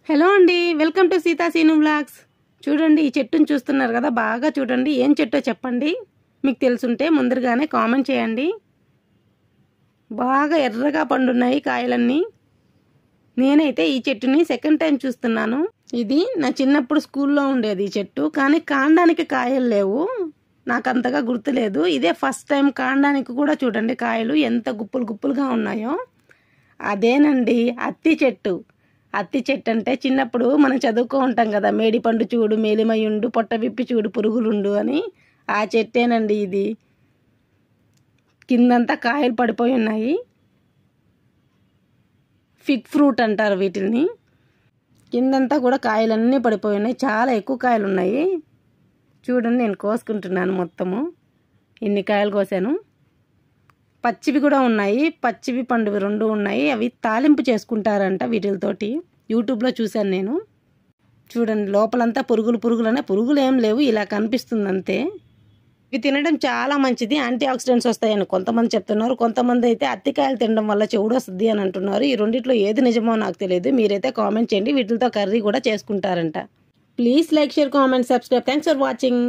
Hello అండి, welcome to Seetha Seenu vlogs. చూడండి, ఈ చెట్టును చూస్తున్నారు కదా, బాగా చూడండి. ఏం చెట్టో చెప్పండి, మీకు తెలుసుంటే ముందరగానే కామెంట్ చేయండి. బాగా ఎర్రగా పండున్నాయి కాయలన్నీ. నేనైతే ఈ చెట్టుని సెకండ్ టైం చూస్తున్నాను. ఇది నా చిన్నప్పుడు స్కూల్లో ఉండేది ఈ చెట్టు, కానీ కాండానికి కాయలు లేవు, నాకు అంతగా గుర్తులేదు. ఇదే ఫస్ట్ టైం కాండానికి కూడా చూడండి కాయలు ఎంత గుప్పులు గుప్పులుగా ఉన్నాయో. అదేనండి అత్తి చెట్టు. అత్తి చెట్టు అంటే చిన్నప్పుడు మనం చదువుకో ఉంటాం కదా, మేడి పండు చూడు మేలిమయుండు, పొట్ట విప్పి చూడు పురుగులుండు అని. ఆ చెట్టేనండి ఇది. కిందంతా కాయలు పడిపోయి ఉన్నాయి. ఫిగ్ ఫ్రూట్ అంటారు వీటిని. కిందంతా కూడా కాయలన్నీ పడిపోయి ఉన్నాయి, చాలా ఎక్కువ కాయలు ఉన్నాయి. చూడండి, నేను కోసుకుంటున్నాను మొత్తము. ఇన్ని కాయలు కోసాను. పచ్చివి కూడా ఉన్నాయి, పచ్చివి పండువి రెండు ఉన్నాయి. అవి తాలింపు చేసుకుంటారంట వీటితోటి, యూట్యూబ్లో చూశాను నేను. చూడండి, లోపలంతా పురుగులనే, పురుగులు ఏం లేవు, ఇలా కనిపిస్తుంది అంతే. ఇవి తినడం చాలా మంచిది, యాంటీ ఆక్సిడెంట్స్ వస్తాయని కొంతమంది చెప్తున్నారు. కొంతమంది అయితే అత్తికాయలు తినడం వల్ల చెవుడు వస్తుంది అని అంటున్నారు. ఈ రెండిట్లో ఏది నిజమో నాకు తెలియదు, మీరైతే కామెంట్ చేయండి. వీటితో కర్రీ కూడా చేసుకుంటారంట. Please like, share, comment, subscribe. Thanks for watching.